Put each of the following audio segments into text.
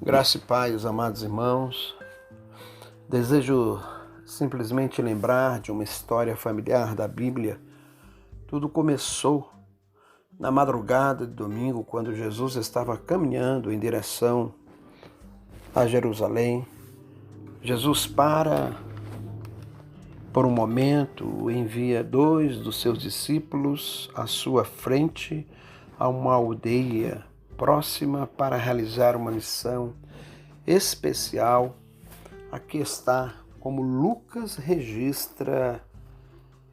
Graça e paz, amados irmãos. Desejo simplesmente lembrar de uma história familiar da Bíblia. Tudo começou na madrugada de domingo, quando Jesus estava caminhando em direção a Jerusalém. Jesus para por um momento, envia 2 dos seus discípulos à sua frente a uma aldeia próxima para realizar uma missão especial. Aqui está como Lucas registra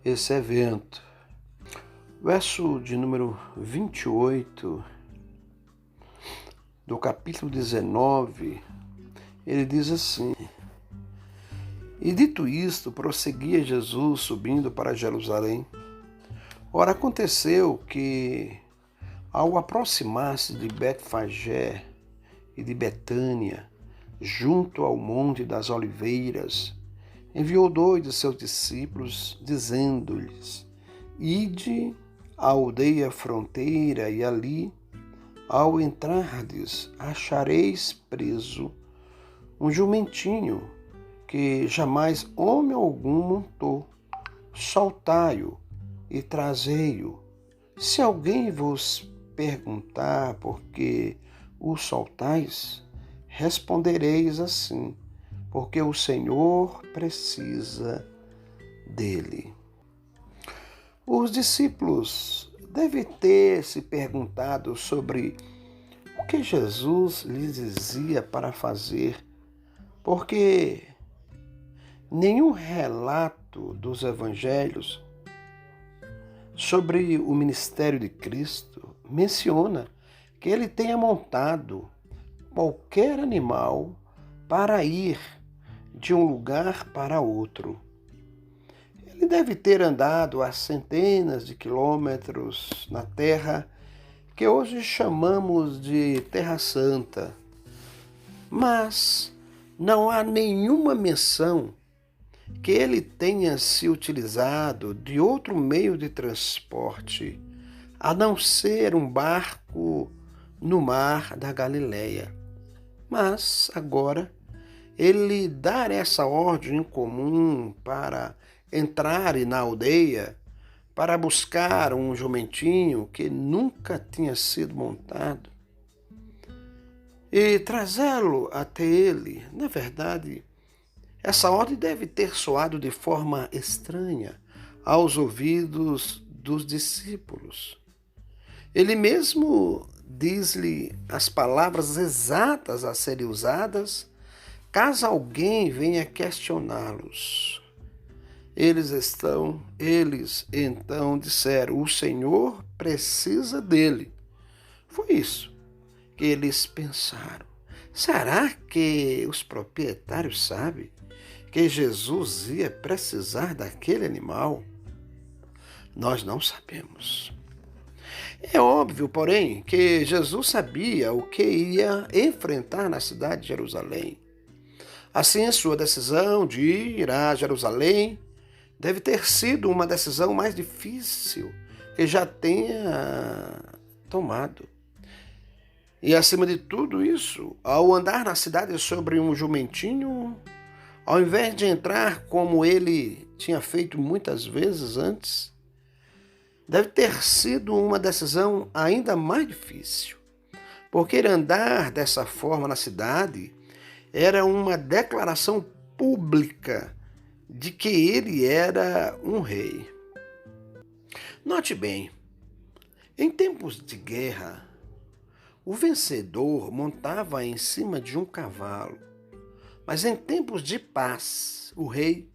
esse evento. Verso de número 28 do capítulo 19, ele diz assim: E dito isto, prosseguia Jesus subindo para Jerusalém. Ora, aconteceu que, ao aproximar-se de Betfagé e de Betânia, junto ao Monte das Oliveiras, enviou 2 de seus discípulos, dizendo-lhes: Ide à aldeia fronteira, e ali, ao entrardes, achareis preso um jumentinho que jamais homem algum montou. Soltai-o e trazei-o. Se alguém vos perguntar por que o soltais, respondereis assim: porque o Senhor precisa dele. Os discípulos devem ter se perguntado sobre o que Jesus lhes dizia para fazer, porque nenhum relato dos evangelhos sobre o ministério de Cristo menciona que ele tenha montado qualquer animal para ir de um lugar para outro. Ele deve ter andado a centenas de quilômetros na terra que hoje chamamos de Terra Santa, mas não há nenhuma menção que ele tenha se utilizado de outro meio de transporte, a não ser um barco no mar da Galileia. Mas agora ele dá essa ordem comum para entrar na aldeia, para buscar um jumentinho que nunca tinha sido montado e trazê-lo até ele. Na verdade, essa ordem deve ter soado de forma estranha aos ouvidos dos discípulos. Ele mesmo diz-lhe as palavras exatas a serem usadas caso alguém venha questioná-los. Eles então disseram: o Senhor precisa dele. Foi isso que eles pensaram. Será que os proprietários sabem que Jesus ia precisar daquele animal? Nós não sabemos. É óbvio, porém, que Jesus sabia o que ia enfrentar na cidade de Jerusalém. Assim, a sua decisão de ir a Jerusalém deve ter sido uma decisão mais difícil que já tenha tomado. E acima de tudo isso, ao andar na cidade sobre um jumentinho, ao invés de entrar como ele tinha feito muitas vezes antes, deve ter sido uma decisão ainda mais difícil, porque andar dessa forma na cidade era uma declaração pública de que ele era um rei. Note bem, em tempos de guerra, o vencedor montava em cima de um cavalo, mas em tempos de paz, o rei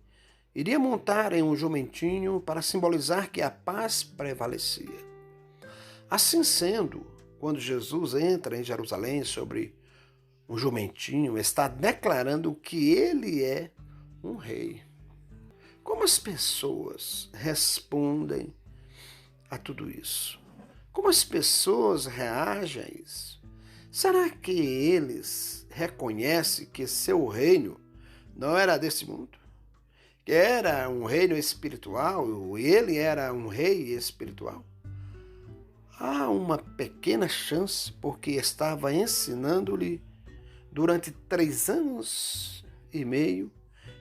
iria montar em um jumentinho para simbolizar que a paz prevalecia. Assim sendo, quando Jesus entra em Jerusalém sobre um jumentinho, está declarando que ele é um rei. Como as pessoas respondem a tudo isso? Como as pessoas reagem a isso? Será que eles reconhecem que seu reino não era desse mundo? Que era um reino espiritual, ele era um rei espiritual? Há uma pequena chance, porque estava ensinando-lhe durante 3 anos e meio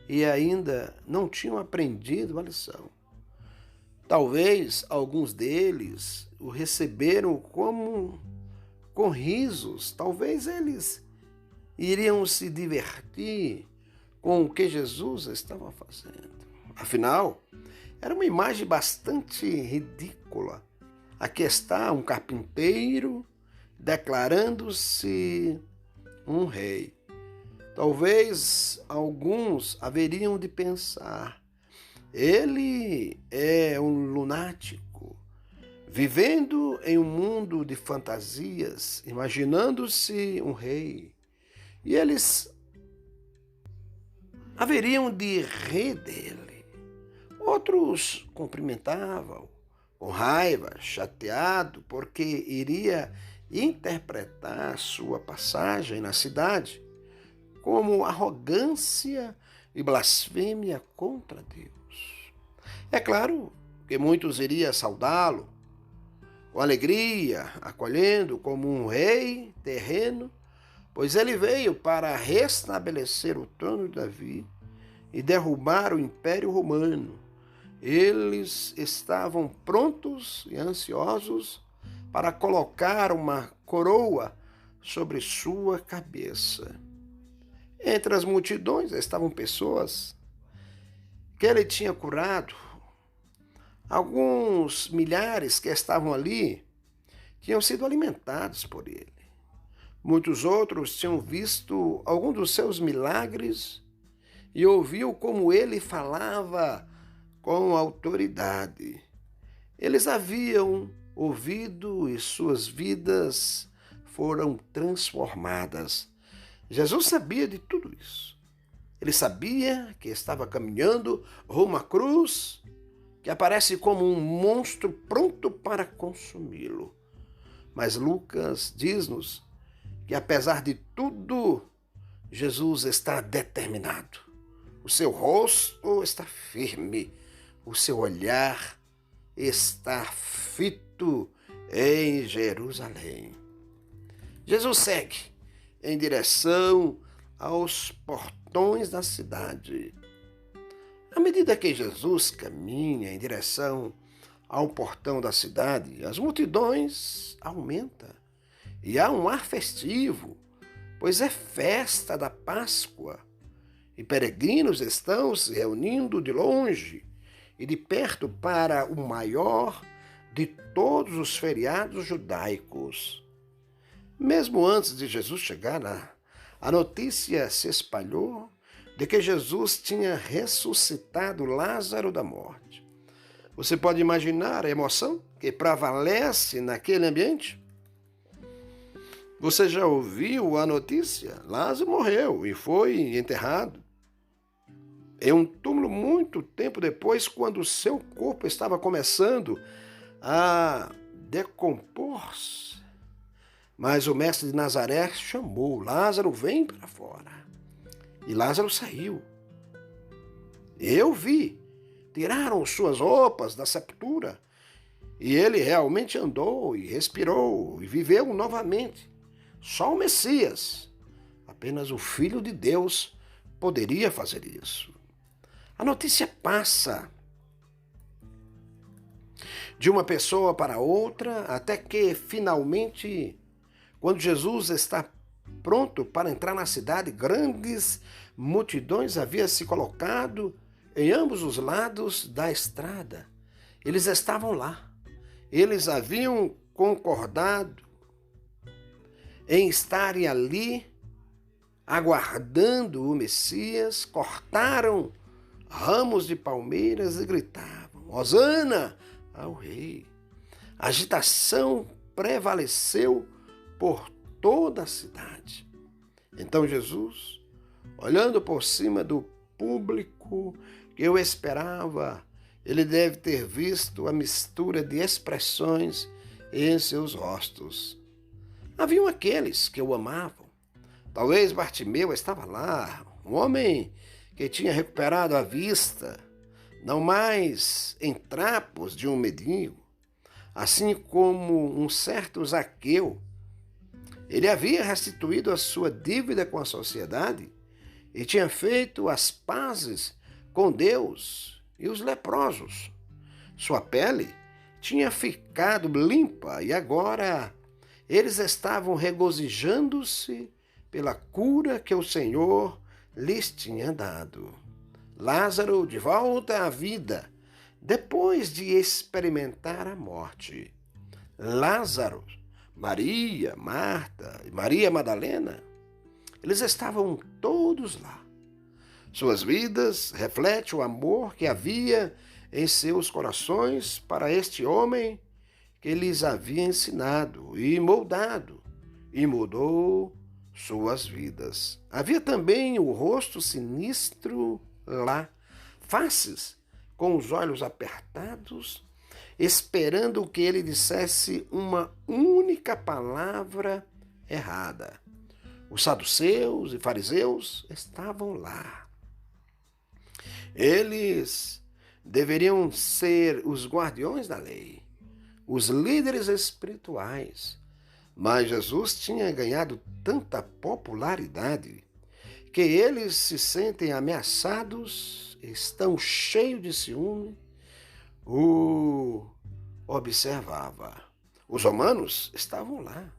e ainda não tinham aprendido a lição. Talvez alguns deles o receberam como com risos, talvez eles iriam se divertir com o que Jesus estava fazendo. Afinal, era uma imagem bastante ridícula. Aqui está um carpinteiro declarando-se um rei. Talvez alguns haveriam de pensar: ele é um lunático, vivendo em um mundo de fantasias, imaginando-se um rei. E eles haveriam de rir dele. Outros cumprimentavam com raiva, chateado, porque iria interpretar sua passagem na cidade como arrogância e blasfêmia contra Deus. É claro que muitos iriam saudá-lo com alegria, acolhendo como um rei terreno, pois ele veio para restabelecer o trono de Davi e derrubar o Império Romano. Eles estavam prontos e ansiosos para colocar uma coroa sobre sua cabeça. Entre as multidões estavam pessoas que ele tinha curado. Alguns milhares que estavam ali tinham sido alimentados por ele. Muitos outros tinham visto algum dos seus milagres e ouviu como ele falava com autoridade. Eles haviam ouvido e suas vidas foram transformadas. Jesus sabia de tudo isso. Ele sabia que estava caminhando rumo à cruz, que aparece como um monstro pronto para consumi-lo. Mas Lucas diz-nos que, apesar de tudo, Jesus está determinado. O seu rosto está firme, o seu olhar está fito em Jerusalém. Jesus segue em direção aos portões da cidade. À medida que Jesus caminha em direção ao portão da cidade, as multidões aumentam e há um ar festivo, pois é festa da Páscoa e peregrinos estão se reunindo de longe e de perto para o maior de todos os feriados judaicos. Mesmo antes de Jesus chegar lá, a notícia se espalhou de que Jesus tinha ressuscitado Lázaro da morte. Você pode imaginar a emoção que prevalece naquele ambiente? Você já ouviu a notícia? Lázaro morreu e foi enterrado em um túmulo muito tempo depois, quando o seu corpo estava começando a decompor-se. Mas o mestre de Nazaré chamou: Lázaro, vem para fora. E Lázaro saiu. Eu vi. Tiraram suas roupas da sepultura. E ele realmente andou e respirou e viveu novamente. Só o Messias, apenas o Filho de Deus, poderia fazer isso. A notícia passa de uma pessoa para outra, até que finalmente, quando Jesus está pronto para entrar na cidade, grandes multidões haviam se colocado em ambos os lados da estrada. Eles estavam lá. Eles haviam concordado em estarem ali, aguardando o Messias, cortaram ramos de palmeiras e gritavam: Hosana ao Rei. A agitação prevaleceu por toda a cidade. Então Jesus, olhando por cima do público que eu esperava, ele deve ter visto a mistura de expressões em seus rostos. Haviam aqueles que o amavam. Talvez Bartimeu estava lá, um homem que tinha recuperado a vista, não mais em trapos de um mendigo, assim como um certo Zaqueu. Ele havia restituído a sua dívida com a sociedade e tinha feito as pazes com Deus e os leprosos. Sua pele tinha ficado limpa e agora eles estavam regozijando-se pela cura que o Senhor lhes tinha dado. Lázaro de volta à vida, depois de experimentar a morte. Lázaro, Maria, Marta e Maria Madalena, eles estavam todos lá. Suas vidas refletem o amor que havia em seus corações para este homem que lhes havia ensinado e moldado e mudou suas vidas. Havia também o rosto sinistro lá, faces com os olhos apertados, esperando que ele dissesse uma única palavra errada. Os saduceus e fariseus estavam lá. Eles deveriam ser os guardiões da lei, os líderes espirituais, mas Jesus tinha ganhado tanta popularidade que eles se sentem ameaçados, estão cheios de ciúme. O observava. Os romanos estavam lá,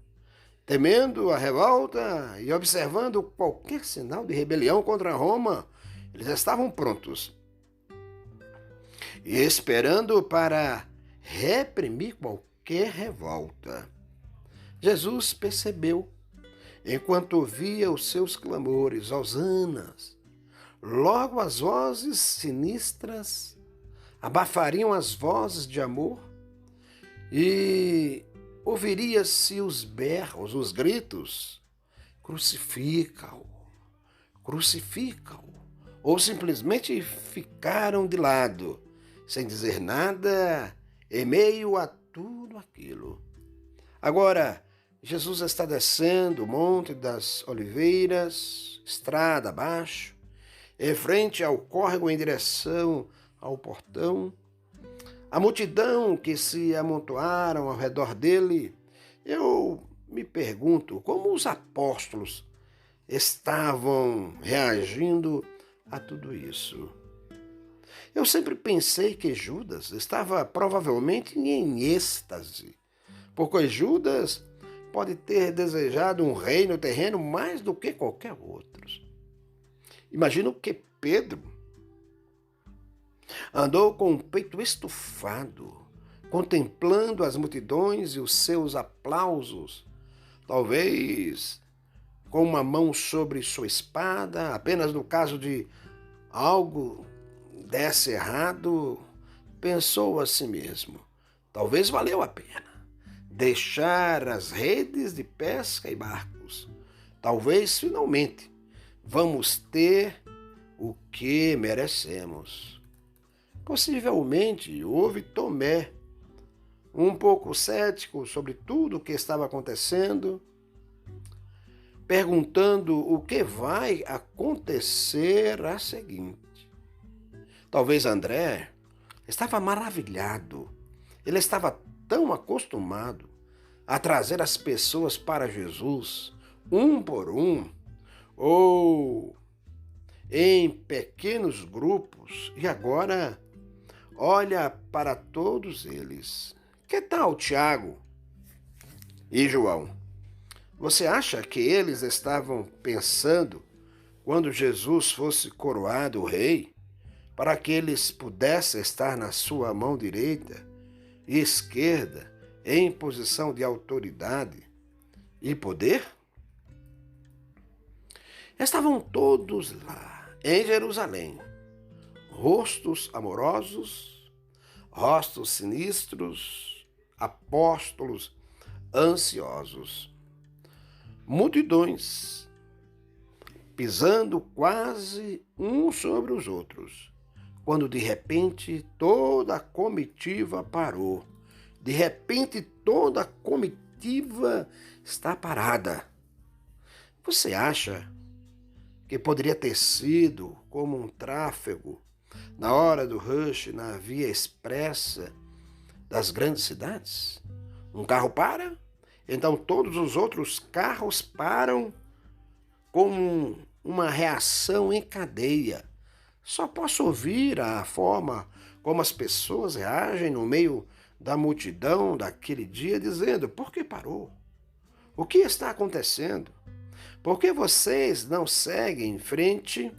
temendo a revolta e observando qualquer sinal de rebelião contra Roma. Eles estavam prontos e esperando para reprimir qualquer revolta. Jesus percebeu, enquanto ouvia os seus clamores, hosanas, logo as vozes sinistras abafariam as vozes de amor e ouviria-se os berros, os gritos: crucifica-o, crucifica-o, ou simplesmente ficaram de lado, sem dizer nada, em meio a tudo aquilo. Agora, Jesus está descendo o Monte das Oliveiras, estrada abaixo, em frente ao córrego em direção ao portão. A multidão que se amontoaram ao redor dele, eu me pergunto como os apóstolos estavam reagindo a tudo isso. Eu sempre pensei que Judas estava provavelmente em êxtase, porque Judas pode ter desejado um reino terreno mais do que qualquer outro. Imagino que Pedro andou com o peito estufado, contemplando as multidões e os seus aplausos, talvez com uma mão sobre sua espada, apenas no caso de algo desse errado, pensou a si mesmo: talvez valeu a pena deixar as redes de pesca e barcos. Talvez finalmente vamos ter o que merecemos. Possivelmente houve Tomé, um pouco cético sobre tudo o que estava acontecendo, perguntando o que vai acontecer a seguinte. Talvez André estava maravilhado. Ele estava tão acostumado a trazer as pessoas para Jesus, um por um, ou em pequenos grupos, e agora olha para todos eles. Que tal Tiago e João? Você acha que eles estavam pensando, quando Jesus fosse coroado rei, para que eles pudessem estar na sua mão direita e esquerda, em posição de autoridade e poder? Estavam todos lá, em Jerusalém, rostos amorosos, rostos sinistros, apóstolos ansiosos, multidões pisando quase uns sobre os outros, quando de repente toda a comitiva parou. De repente toda a comitiva está parada. Você acha que poderia ter sido como um tráfego na hora do rush na via expressa das grandes cidades? Um carro para Então todos os outros carros param como uma reação em cadeia. Só posso ouvir a forma como as pessoas reagem no meio da multidão daquele dia, dizendo: por que parou? O que está acontecendo? Por que vocês não seguem em frente?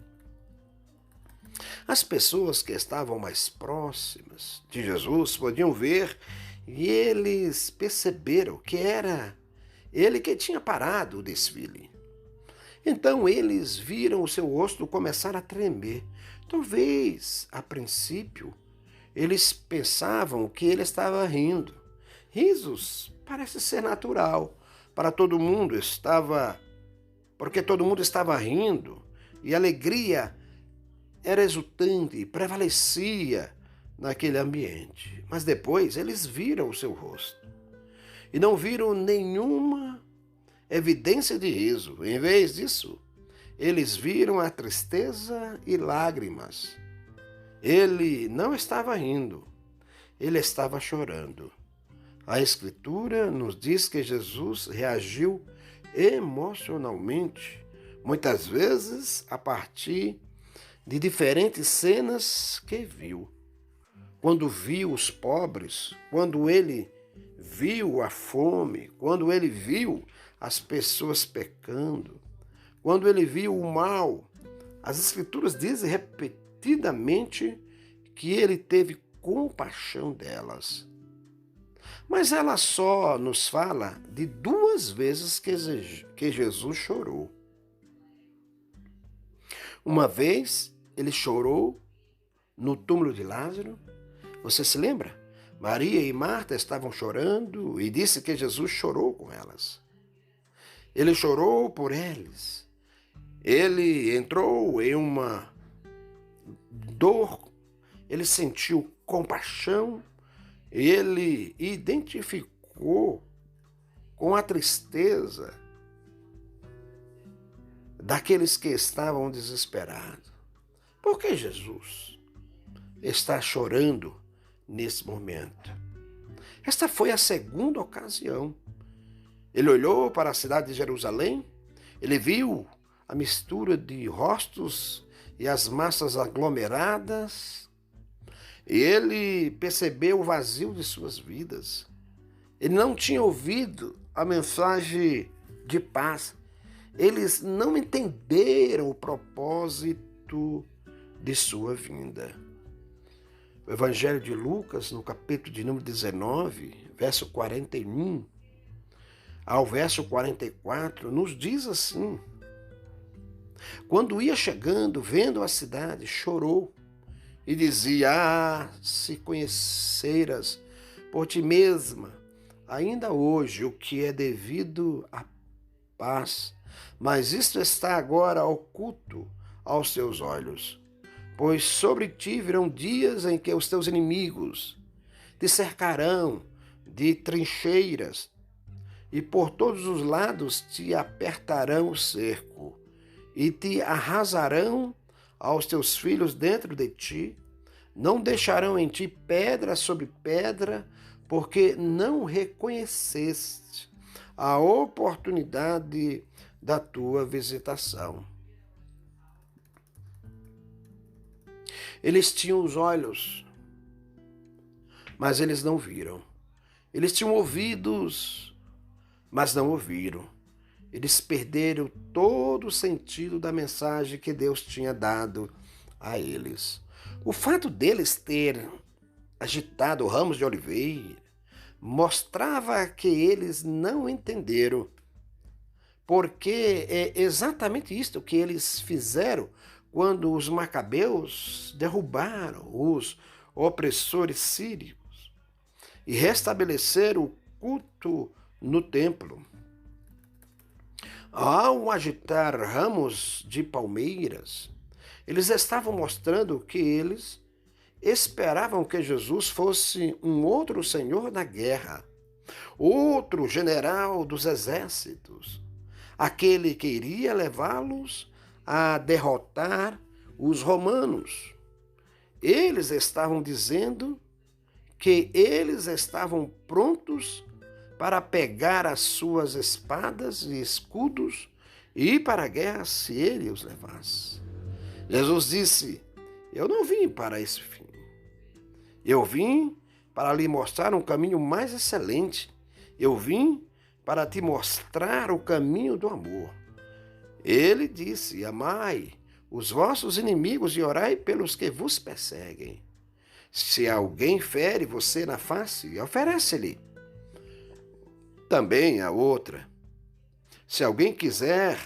As pessoas que estavam mais próximas de Jesus podiam ver e eles perceberam que era ele que tinha parado o desfile. Então eles viram o seu rosto começar a tremer. Talvez, a princípio, eles pensavam que ele estava rindo. Risos parece ser natural para todo mundo, porque todo mundo estava rindo e a alegria era exultante, prevalecia naquele ambiente. Mas depois eles viram o seu rosto e não viram nenhuma evidência de riso. Em vez disso, eles viram a tristeza e lágrimas. Ele não estava rindo, ele estava chorando. A Escritura nos diz que Jesus reagiu emocionalmente, muitas vezes a partir de diferentes cenas que viu. Quando viu os pobres, quando ele viu a fome, quando ele viu as pessoas pecando, quando ele viu o mal, as Escrituras dizem repetidamente que ele teve compaixão delas. Mas ela só nos fala de 2 vezes que Jesus chorou. Uma vez ele chorou no túmulo de Lázaro. Você se lembra? Maria e Marta estavam chorando e disse que Jesus chorou com elas. Ele chorou por eles. Ele entrou em uma dor, ele sentiu compaixão, ele identificou com a tristeza daqueles que estavam desesperados. Por que Jesus está chorando nesse momento? Esta foi a segunda ocasião. Ele olhou para a cidade de Jerusalém, ele viu a mistura de rostos e as massas aglomeradas, e ele percebeu o vazio de suas vidas. Ele não tinha ouvido a mensagem de paz. Eles não entenderam o propósito de sua vinda. O Evangelho de Lucas, no capítulo de número 19, verso 41 ao verso 44, nos diz assim: quando ia chegando, vendo a cidade, chorou e dizia: ah, se conheceras por ti mesma, ainda hoje, o que é devido à paz, mas isto está agora oculto aos teus olhos. Pois sobre ti virão dias em que os teus inimigos te cercarão de trincheiras e por todos os lados te apertarão o cerco e te arrasarão aos teus filhos dentro de ti. Não deixarão em ti pedra sobre pedra, porque não reconheceste a oportunidade da tua visitação. Eles tinham os olhos, mas eles não viram. Eles tinham ouvidos, mas não ouviram. Eles perderam todo o sentido da mensagem que Deus tinha dado a eles. O fato deles terem agitado ramos de oliveira mostrava que eles não entenderam, porque é exatamente isto que eles fizeram quando os macabeus derrubaram os opressores sírios e restabeleceram o culto no templo. Ao agitar ramos de palmeiras, eles estavam mostrando que eles esperavam que Jesus fosse um outro senhor da guerra, outro general dos exércitos, aquele que iria levá-los a derrotar os romanos. Eles estavam dizendo que eles estavam prontos para pegar as suas espadas e escudos e ir para a guerra se ele os levasse. Jesus disse: eu não vim para esse fim. Eu vim para lhe mostrar um caminho mais excelente. Eu vim para te mostrar o caminho do amor. Ele disse: amai os vossos inimigos e orai pelos que vos perseguem. Se alguém fere você na face, oferece-lhe também a outra. Se alguém quiser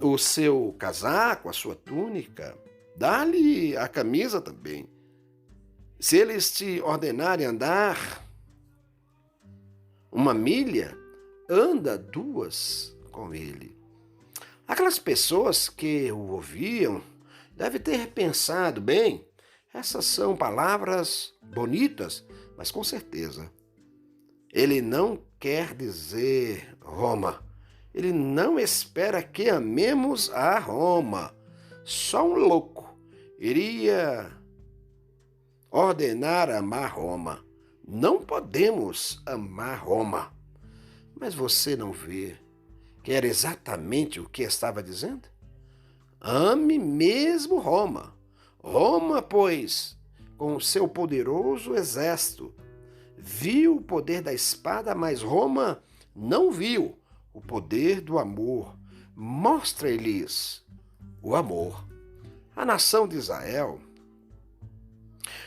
o seu casaco, a sua túnica, dá-lhe a camisa também. Se eles te ordenarem andar uma milha, anda 2 com ele. Aquelas pessoas que o ouviam devem ter pensado, bem, essas são palavras bonitas, mas com certeza ele não quer dizer Roma. Ele não espera que amemos a Roma. Só um louco iria ordenar amar Roma. Não podemos amar Roma. Mas você não vê que era exatamente o que estava dizendo? Ame mesmo Roma. Roma, pois, com o seu poderoso exército, viu o poder da espada, mas Roma não viu o poder do amor. Mostre-lhes o amor. A nação de Israel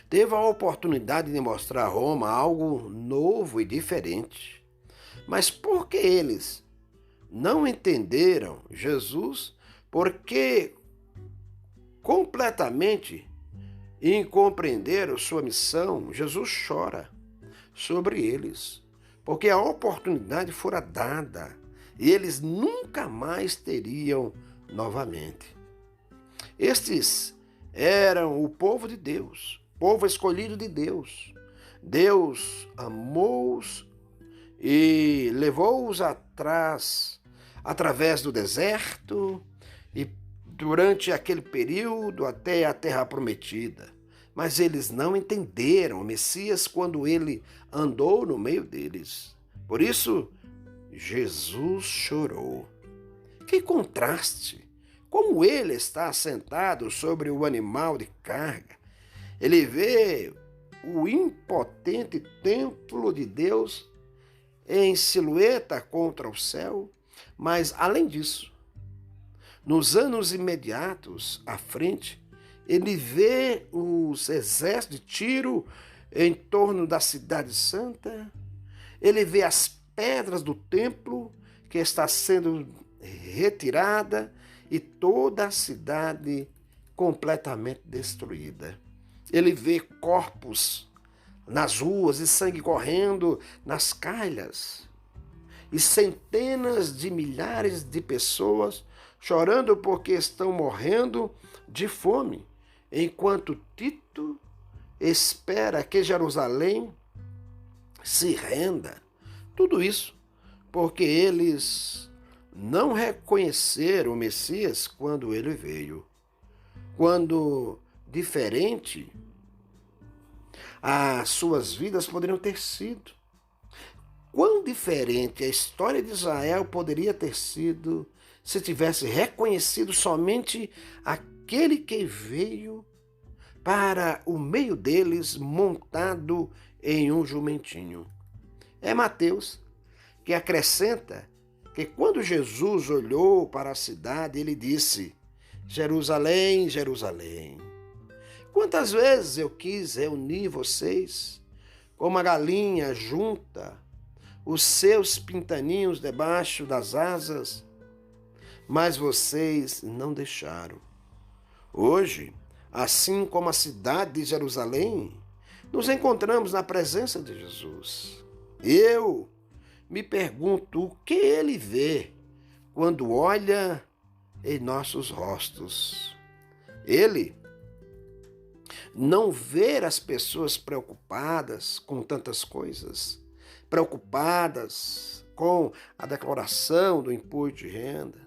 teve a oportunidade de mostrar a Roma algo novo e diferente. Mas por que eles não entenderam Jesus? Porque completamente incompreenderam sua missão, Jesus chora sobre eles, porque a oportunidade fora dada e eles nunca mais teriam novamente. Estes eram o povo de Deus, povo escolhido de Deus. Deus amou-os e levou-os através do deserto e durante aquele período até a terra prometida. Mas eles não entenderam o Messias quando ele andou no meio deles. Por isso, Jesus chorou. Que contraste! Como ele está sentado sobre o animal de carga. Ele vê o impotente templo de Deus em silhueta contra o céu, mas além disso, nos anos imediatos à frente, ele vê os exércitos de Tiro em torno da cidade santa, ele vê as pedras do templo que está sendo retirada e toda a cidade completamente destruída. Ele vê corpos nas ruas e sangue correndo nas calhas. E centenas de milhares de pessoas chorando porque estão morrendo de fome, enquanto Tito espera que Jerusalém se renda. Tudo isso porque eles não reconheceram o Messias quando ele veio. Quando diferente as suas vidas poderiam ter sido. Quão diferente a história de Israel poderia ter sido se tivesse reconhecido somente aquele que veio para o meio deles montado em um jumentinho. É Mateus que acrescenta que quando Jesus olhou para a cidade, ele disse: Jerusalém, Jerusalém, quantas vezes eu quis reunir vocês como a galinha junta os seus pintaninhos debaixo das asas, mas vocês não deixaram. Hoje, assim como a cidade de Jerusalém, nos encontramos na presença de Jesus. Eu me pergunto o que ele vê quando olha em nossos rostos. Ele não vê as pessoas preocupadas com tantas coisas, preocupadas com a declaração do imposto de renda,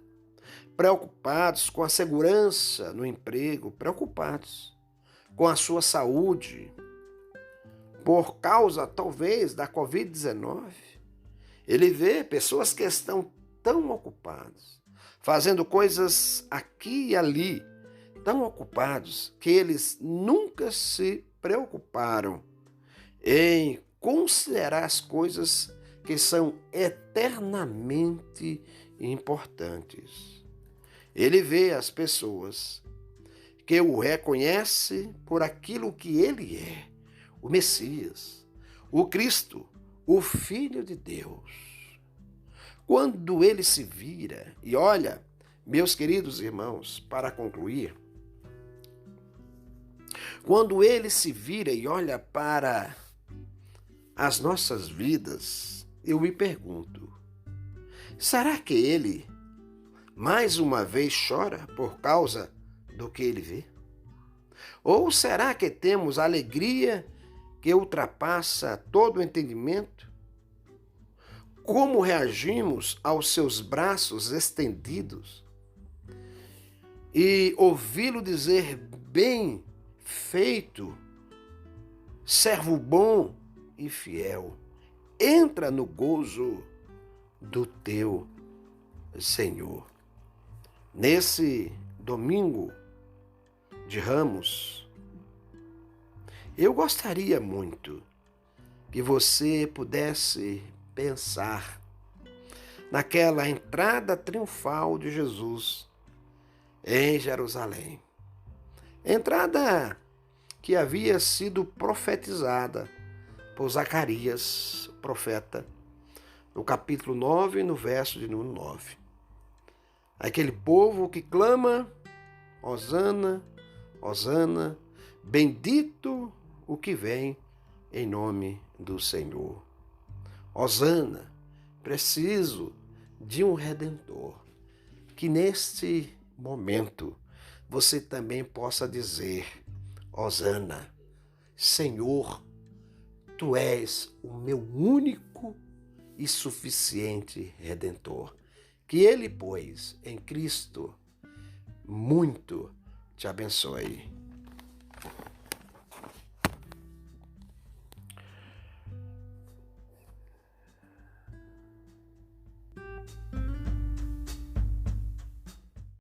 preocupados com a segurança no emprego, preocupados com a sua saúde, por causa, talvez, da Covid-19. Ele vê pessoas que estão tão ocupadas, fazendo coisas aqui e ali, tão ocupados que eles nunca se preocuparam em considerar as coisas que são eternamente importantes. Ele vê as pessoas que o reconhecem por aquilo que ele é, o Messias, o Cristo, o Filho de Deus. Quando ele se vira e olha, meus queridos irmãos, para concluir, quando ele se vira e olha para as nossas vidas, eu me pergunto, será que ele mais uma vez chora por causa do que ele vê? Ou será que temos alegria que ultrapassa todo o entendimento? Como reagimos aos seus braços estendidos e ouvi-lo dizer: bem feito, servo bom e fiel, entra no gozo do teu Senhor. Nesse domingo de Ramos, eu gostaria muito que você pudesse pensar naquela entrada triunfal de Jesus em Jerusalém. Entrada que havia sido profetizada por Zacarias, profeta, no capítulo 9, no verso de número 9. Aquele povo que clama: Hosana, Hosana, bendito o que vem em nome do Senhor. Hosana, preciso de um Redentor. Que neste momento você também possa dizer: Hosana, Senhor, Tu és o meu único e suficiente Redentor. Que Ele, pois, em Cristo, muito te abençoe.